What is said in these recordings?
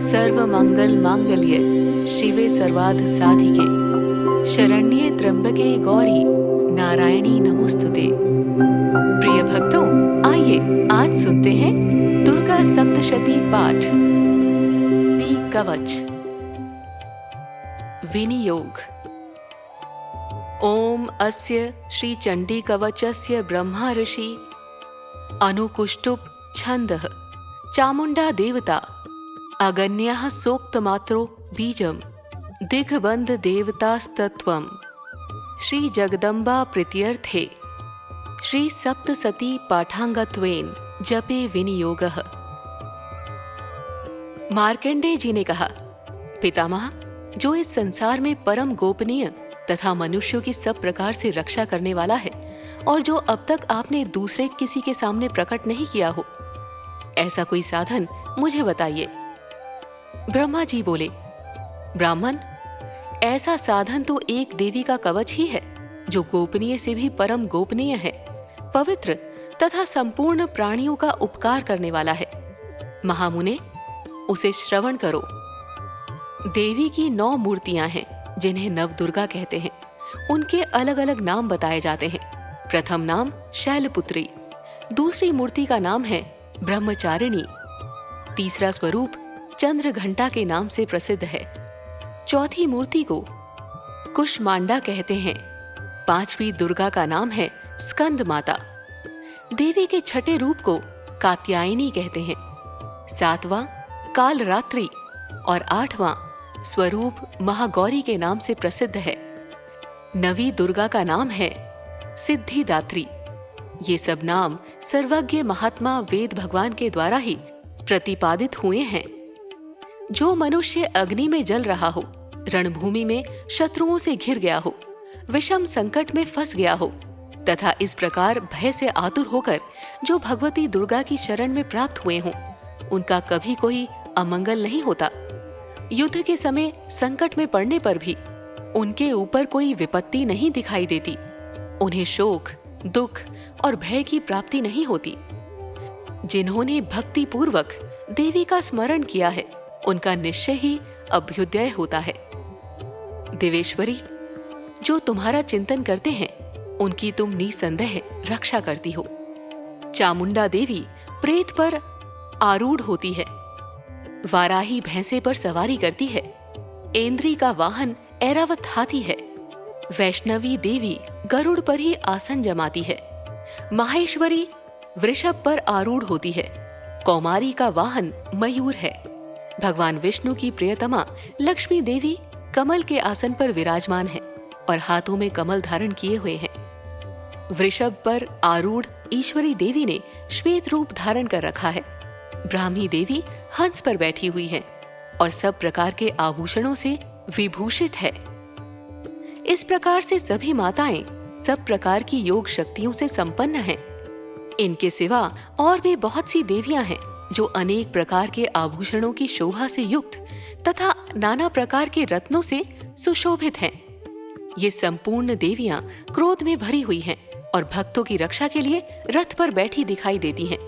सर्व मंगल मांगल्ये शिवे सर्वार्थ साधिके शरण्ये त्र्यंबके गौरी नारायणी नमोस्तुते। प्रिय भक्तों, आइए आज सुनते हैं दुर्गा सप्तशती पाठ। कवच। विनियोग। ओम अस्य श्री चंडी कवचस्य ब्रह्मा ऋषि अनुकुष्टुप छंदः चामुंडा देवता अगन्यः सोक्तमात्रो बीजम दिग्बंध देवतास्तत्वं श्री जगदम्बा प्रीत्यर्थे श्री सप्तसती पाठांगत्वेन जपे विनियोगः। मार्कंडेय जी ने कहा, पितामह, जो इस संसार में परम गोपनीय तथा मनुष्यों की सब प्रकार से रक्षा करने वाला है और जो अब तक आपने दूसरे किसी के सामने प्रकट नहीं किया हो, ऐसा कोई साधन मुझे बताइए। ब्रह्मा जी बोले, ब्राह्मण, ऐसा साधन तो एक देवी का कवच ही है जो गोपनीय से भी परम गोपनीय है, पवित्र तथा संपूर्ण प्राणियों का उपकार करने वाला है। महामुने, उसे श्रवण करो। देवी की 9 मूर्तियां हैं जिन्हें नवदुर्गा कहते हैं। उनके अलग अलग नाम बताए जाते हैं। प्रथम नाम शैलपुत्री, दूसरी मूर्ति का नाम है ब्रह्मचारिणी, तीसरा स्वरूप चंद्रघंटा के नाम से प्रसिद्ध है, चौथी मूर्ति को कुष्मांडा कहते हैं, पांचवी दुर्गा का नाम है स्कंद माता, देवी के छठे रूप को कात्यायनी कहते हैं, सातवां कालरात्रि और 8वां स्वरूप महागौरी के नाम से प्रसिद्ध है। नवी दुर्गा का नाम है सिद्धिदात्री। ये सब नाम सर्वज्ञ महात्मा वेद भगवान के द्वारा ही प्रतिपादित हुए हैं। जो मनुष्य अग्नि में जल रहा हो, रणभूमि में शत्रुओं से घिर गया हो, विषम संकट में फंस गया हो तथा इस प्रकार भय से आतुर होकर जो भगवती दुर्गा की शरण में प्राप्त हुए हों, उनका कभी कोई अमंगल नहीं होता। युद्ध के समय संकट में पड़ने पर भी उनके ऊपर कोई विपत्ति नहीं दिखाई देती। उन्हें शोक, दुख और भय की प्राप्ति नहीं होती। जिन्होंने भक्ति पूर्वक देवी का स्मरण किया है, उनका निश्चय ही अभ्युदय होता है। देवेश्वरी, जो तुम्हारा चिंतन करते हैं, उनकी तुम निसंदेह रक्षा करती हो। चामुंडा देवी प्रेत पर आरूढ़ होती है, वाराही भैंसे पर सवारी करती है, ऐन्द्री का वाहन ऐरावत हाथी है, वैष्णवी देवी गरुड़ पर ही आसन जमाती है, माहेश्वरी वृषभ पर आरूढ़ होती है, कौमारी का वाहन मयूर है, भगवान विष्णु की प्रियतमा लक्ष्मी देवी कमल के आसन पर विराजमान है और हाथों में कमल धारण किए हुए हैं। वृषभ पर आरूढ़ ईश्वरी देवी ने श्वेत रूप धारण कर रखा है। ब्राह्मी देवी हंस पर बैठी हुई है और सब प्रकार के आभूषणों से विभूषित है। इस प्रकार से सभी माताएं सब प्रकार की योग शक्तियों से संपन्न हैं। इनके सिवा और भी बहुत सी देवियां हैं जो अनेक प्रकार के आभूषणों की शोभा से युक्त तथा नाना प्रकार के रत्नों से सुशोभित हैं। ये संपूर्ण देवियां क्रोध में भरी हुई हैं और भक्तों की रक्षा के लिए रथ पर बैठी दिखाई देती हैं।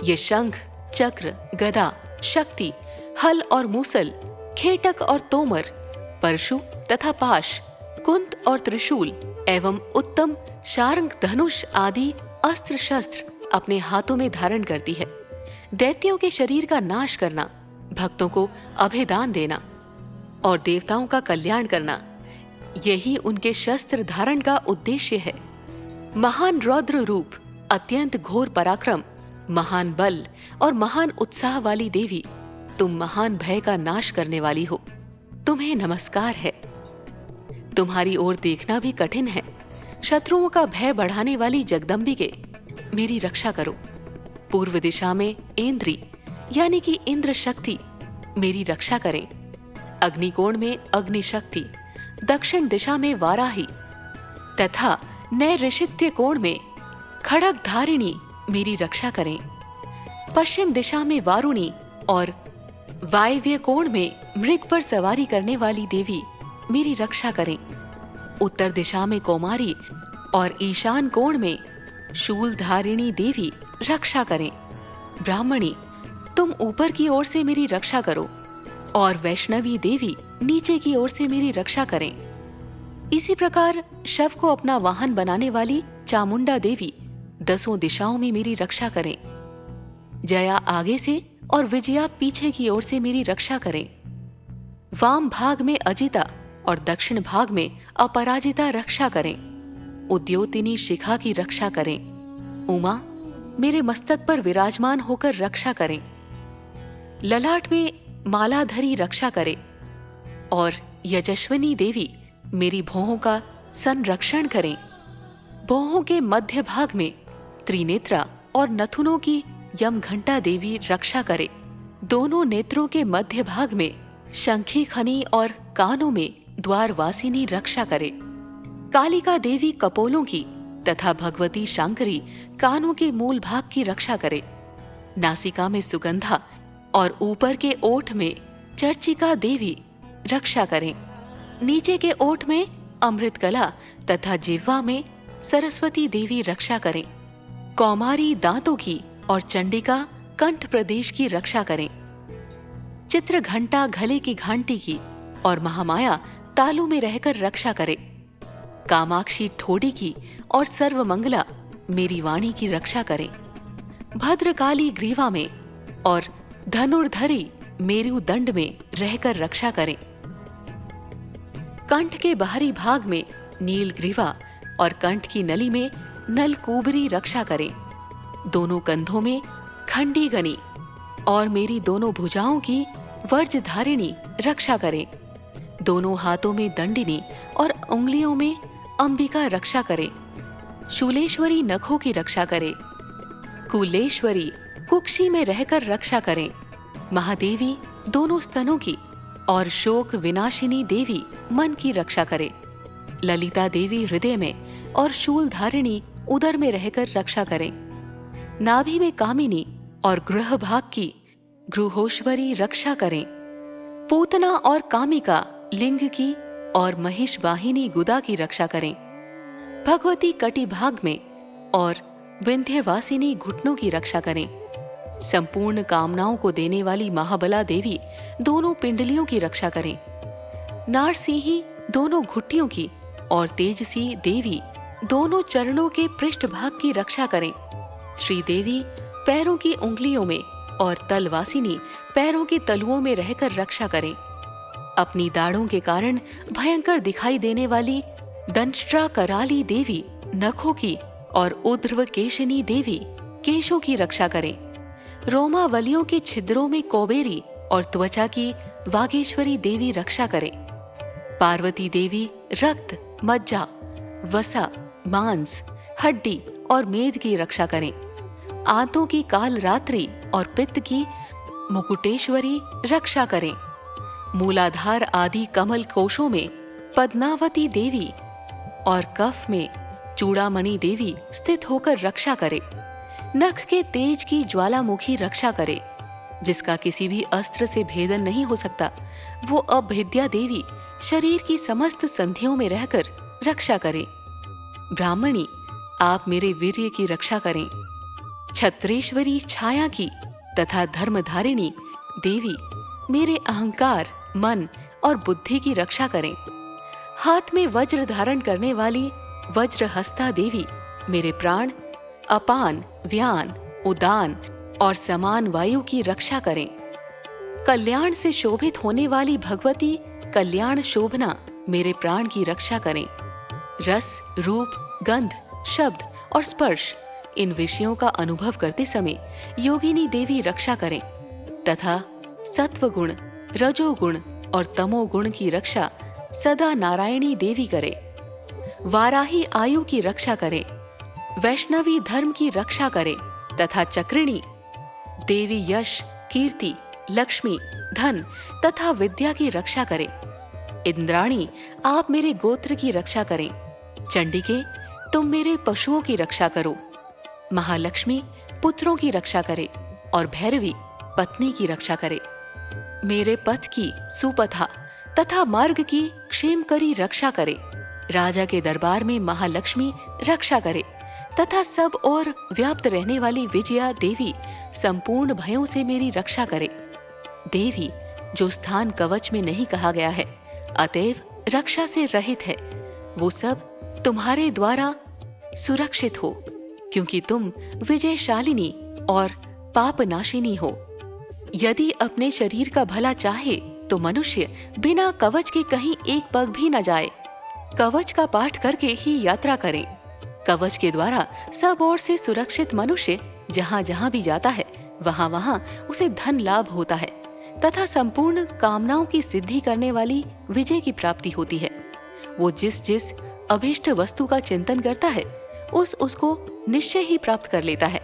ये शंख, चक्र, गदा, शक्ति, हल और मूसल, खेटक और तोमर, परशु तथा पाश, कुंत और त्रिशूल एवं उत्तम शार्ंग, धनुष आदि अस्त्र शस्त्र अपने हाथों में धारण करती है। दैत्यों के शरीर का नाश करना, भक्तों को अभेदान देना और देवताओं का कल्याण करना, यही उनके शस्त्र धारण का उद्देश्य है। महान रौद्र रूप, अत्यंत घोर पराक्रम, महान बल और महान उत्साह वाली देवी, तुम महान भय का नाश करने वाली हो। तुम्हें नमस्कार है। तुम्हारी ओर देखना भी कठिन है। शत्रुओं का भय बढ़ाने वाली जगदम्बिके, मेरी रक्षा करो। पूर्व दिशा में ऐन्द्री यानी कि इंद्र शक्ति मेरी रक्षा करें। अग्निकोण में अग्नि शक्ति, दक्षिण दिशा में वाराही तथा नैऋषित्य कोण में खड़ग धारिणी मेरी रक्षा करें। पश्चिम दिशा में वारुणी और वायव्य कोण में मृग पर सवारी करने वाली देवी मेरी रक्षा करें। उत्तर दिशा में कौमारी और ईशान कोण में शूलधारिणी देवी रक्षा करें। ब्राह्मणी, तुम ऊपर की ओर से मेरी रक्षा करो। और वैष्णवी देवी नीचे की ओर से मेरी रक्षा करें। इसी प्रकार शव को अपना वाहन बनाने वाली चामुंडा देवी 10 दिशाओं में मेरी रक्षा करें। जया आगे से और विजया पीछे की ओर से मेरी रक्षा करें। वाम भाग में अजिता और दक्षिण भाग में अपराजिता रक्षा करें। उद्योतिनी शिखा की रक्षा करें। उमा मेरे मस्तक पर विराजमान होकर रक्षा करें। ललाट में मालाधरी रक्षा करे और यजस्विनी देवी मेरी भौहों का संरक्षण करें। भौहों के मध्य भाग में त्रिनेत्रा और नथुनों की यमघंटा देवी रक्षा करे। दोनों नेत्रों के मध्य भाग में शंखी खनी और कानों में द्वारवासिनी रक्षा करे। कालिका देवी कपोलों की तथा भगवती शांकरी कानों के मूल भाग की रक्षा करे। नासिका में सुगंधा और ऊपर के ओठ में चर्चिका देवी रक्षा करें। नीचे के ओठ में अमृतकला तथा जिह्वा में सरस्वती देवी रक्षा करें। कौमारी दांतों की और चंडिका कंठ प्रदेश की रक्षा करें। चित्र घंटा गले की घंटी की और महामाया तालू में रहकर रक्षा करे। कामाक्षी ठोडी की और सर्वमंगला मेरी वाणी की रक्षा करें। भद्रकाली ग्रीवा में और धनुर्धरी मेरुदंड में रहकर रक्षा करें। कंठ के बाहरी भाग में नील ग्रीवा और कंठ की नली में नलकूबरी रक्षा करें। दोनों कंधों में खंडी गनी और मेरी दोनों भुजाओं की वर्जधारिणी रक्षा करें। दोनों हाथों में दंडिनी और उंगलियों में अंबिका रक्षा करे। शूलेश्वरी नखों की रक्षा करे। कुलेश्वरी कुक्षी में रहकर रक्षा करें। महादेवी दोनों स्तनों की और शोक विनाशिनी देवी मन की रक्षा करे। ललिता देवी हृदय में और शूलधारिणी उदर में रहकर रक्षा करें। नाभि में कामिनी और गृह भाग की गृहोश्वरी रक्षा करें। पूतना और कामिका लिंग की और महिष वाहिनी गुदा की रक्षा करें। भगवती कटी भाग में और विंध्यवासिनी घुटनों की रक्षा करें। संपूर्ण कामनाओं को देने वाली महाबला देवी दोनों पिंडलियों की रक्षा करें। नारसिंही दोनों घुट्टियों की और तेजसी देवी दोनों चरणों के पृष्ठ भाग की रक्षा करें। श्रीदेवी पैरों की उंगलियों में और तलवासिनी पैरों के तलुओं में रहकर रक्षा करें। अपनी दाढ़ों के कारण भयंकर दिखाई देने वाली दंष्ट्रा कराली देवी नखों की और उर्ध्व केशनी देवी केशों की रक्षा करें। रोमावलियों के छिद्रों में कौबेरी और त्वचा की वागेश्वरी देवी रक्षा करें। पार्वती देवी रक्त, मज्जा, वसा, मांस, हड्डी और मेद की रक्षा करें। आंतों की काल रात्रि और पित्त की मुकुटेश्वरी रक्षा करें। मूलाधार आदि कमल कोशों में पद्मावती देवी और कफ में चूड़ामणि देवी स्थित होकर रक्षा करे। नख के तेज की ज्वालामुखी रक्षा करे। जिसका किसी भी अस्त्र से भेदन नहीं हो सकता, वो अभेद्या देवी शरीर की समस्त संधियों में रहकर रक्षा करे। ब्राह्मणी आप मेरे वीर्य की रक्षा करें। छत्रेश्वरी छाया की तथा धर्मधारिणी देवी मेरे अहंकार, मन और बुद्धि की रक्षा करें। हाथ में वज्र धारण करने वाली वज्रहस्ता देवी मेरे प्राण, अपान, व्यान, उदान और समान वायु की रक्षा करें। कल्याण से शोभित होने वाली भगवती कल्याण शोभना मेरे प्राण की रक्षा करें। रस, रूप, गंध, शब्द और स्पर्श इन विषयों का अनुभव करते समय योगिनी देवी रक्षा करें तथा सत्वगुण, रजोगुण और तमोगुण की रक्षा सदा नारायणी देवी करे। वाराही आयु की रक्षा करे। वैष्णवी धर्म की रक्षा करे तथा चक्रिणी देवी यश, कीर्ति, लक्ष्मी, धन तथा विद्या की रक्षा करे। इंद्राणी आप मेरे गोत्र की रक्षा करें। चंडिके तुम मेरे पशुओं की रक्षा करो। महालक्ष्मी पुत्रों की रक्षा करे और भैरवी पत्नी की रक्षा करे। मेरे पथ की सुपथा तथा मार्ग की क्षेमकरी रक्षा करे। राजा के दरबार में महालक्ष्मी रक्षा करे तथा सब और व्याप्त रहने वाली विजया देवी संपूर्ण भयों से मेरी रक्षा करे। देवी जो स्थान कवच में नहीं कहा गया है, अतएव रक्षा से रहित है, वो सब तुम्हारे द्वारा सुरक्षित हो, क्योंकि तुम विजयशालिनी और पापनाशिनी हो। यदि अपने शरीर का भला चाहे तो मनुष्य बिना कवच के कहीं एक पग भी न जाए। कवच का पाठ करके ही यात्रा करें। कवच के द्वारा सब ओर से सुरक्षित मनुष्य जहाँ जहाँ भी जाता है, वहाँ वहाँ उसे धन लाभ होता है तथा संपूर्ण कामनाओं की सिद्धि करने वाली विजय की प्राप्ति होती है। वो जिस जिस अभीष्ट वस्तु का चिंतन करता है, उसको निश्चय ही प्राप्त कर लेता है।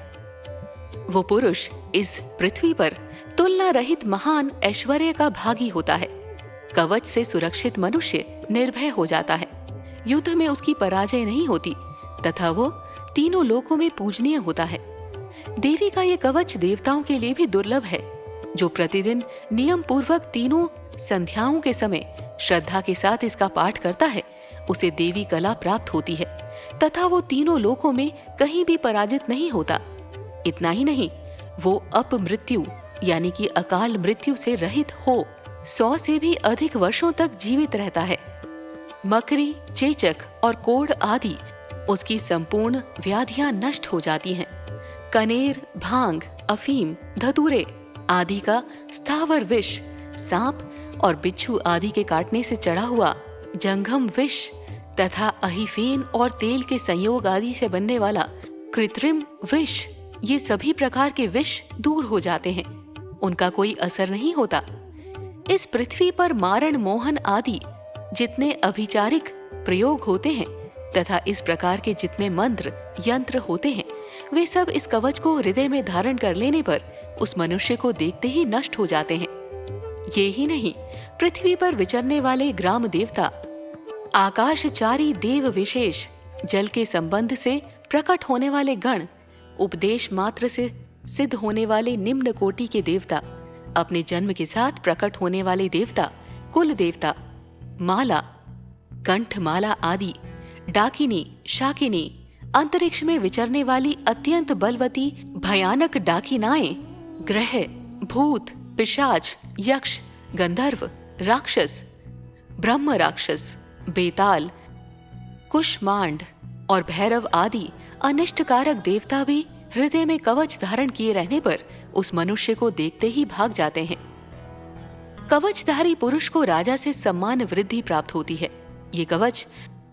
वो पुरुष इस पृथ्वी पर तुलना रहित महान ऐश्वर्य का भागी होता है। कवच से सुरक्षित मनुष्य निर्भय हो जाता है। युद्ध में उसकी पराजय नहीं होती तथा वो तीनों लोकों में पूजनीय होता है। देवी का ये कवच देवताओं के लिए भी दुर्लभ है। जो प्रतिदिन नियम पूर्वक तीनों संध्याओं के समय श्रद्धा के साथ इसका पाठ करता है, उसे देवी कला प्राप्त होती है तथा वो तीनों लोकों में कहीं भी पराजित नहीं होता। इतना ही नहीं, वो अपमृत्यु यानी कि अकाल मृत्यु से रहित हो 100 से भी अधिक वर्षों तक जीवित रहता है। मकरी, चेचक और कोढ़ आदि उसकी संपूर्ण व्याधियां नष्ट हो जाती हैं। कनेर, भांग, अफीम, धतूरे आदि का स्थावर विष, सांप और बिच्छू आदि के काटने से चढ़ा हुआ जंघम विष तथा अहिफेन और तेल के संयोग आदि से बनने वाला कृत्रिम विष, ये सभी प्रकार के विष दूर हो जाते हैं। उनका कोई असर नहीं होता। इस पृथ्वी पर मारण, मोहन आदि जितने अभिचारिक प्रयोग होते हैं तथा इस प्रकार के जितने मंत्र यंत्र होते हैं, वे सब इस कवच को हृदय में धारण कर लेने पर उस मनुष्य को देखते ही नष्ट हो जाते हैं। ये ही नहीं, पृथ्वी पर विचरने वाले ग्राम देवता, आकाशचारी देव विशेष, जल के संबंध से प्रकट होने वाले गण, उपदेश मात्र से सिद्ध होने वाले निम्न कोटि के देवता, अपने जन्म के साथ प्रकट होने वाले देवता, कुल देवता, माला, कंठमाला आदि, डाकिनी, शाकिनी, अंतरिक्ष में विचरने वाली अत्यंत बलवती भयानक डाकिनाएं, ग्रह, भूत, पिशाच, यक्ष, गंधर्व, राक्षस, ब्रह्म राक्षस, बेताल, कुष्मांड और भैरव आदि अनिष्टकारक देवता भी हृदय में कवच धारण किए रहने पर उस मनुष्य को देखते ही भाग जाते हैं। कवचधारी पुरुष को राजा से सम्मान वृद्धि प्राप्त होती है। ये कवच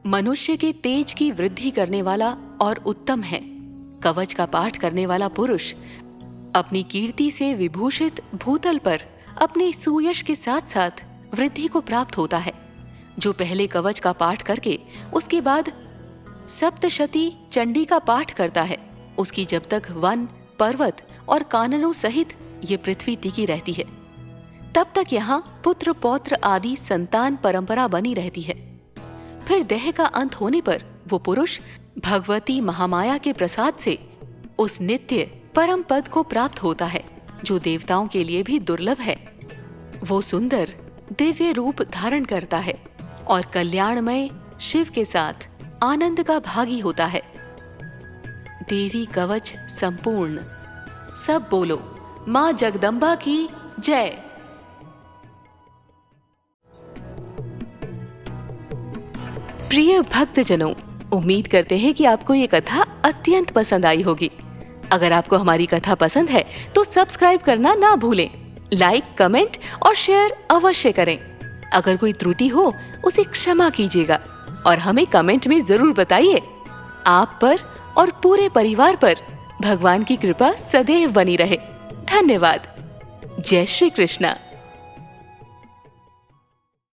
मनुष्य के तेज की वृद्धि करने वाला और उत्तम है। कवच का पाठ करने वाला पुरुष अपनी कीर्ति से विभूषित भूतल पर अपने सुयश के साथ साथ वृद्धि को प्राप्त होता है। जो पहले कवच का पाठ करके उसके बाद सप्तशती चंडी का पाठ करता है, उसकी जब तक वन, पर्वत और काननों सहित ये पृथ्वी टिकी रहती है, तब तक यहाँ पुत्र पौत्र आदि संतान परंपरा बनी रहती है। फिर देह का अंत होने पर वो पुरुष भगवती महामाया के प्रसाद से उस नित्य परम पद को प्राप्त होता है, जो देवताओं के लिए भी दुर्लभ है। वो सुंदर दिव्य रूप धारण करता है और कल्याणमय शिव के साथ आनंद का भागी होता है। देवी कवच संपूर्ण। सब बोलो, माँ जगदम्बा की जय। प्रिय भक्तजनों, उम्मीद करते हैं कि आपको ये कथा अत्यंत पसंद आई होगी। अगर आपको हमारी कथा पसंद है तो सब्सक्राइब करना ना भूलें, लाइक, कमेंट और शेयर अवश्य करें। अगर कोई त्रुटि हो उसे क्षमा कीजिएगा और हमें कमेंट में जरूर बताइए। आप पर और पूरे परिवार पर भगवान की कृपा सदैव बनी रहे। धन्यवाद। जय श्री कृष्णा।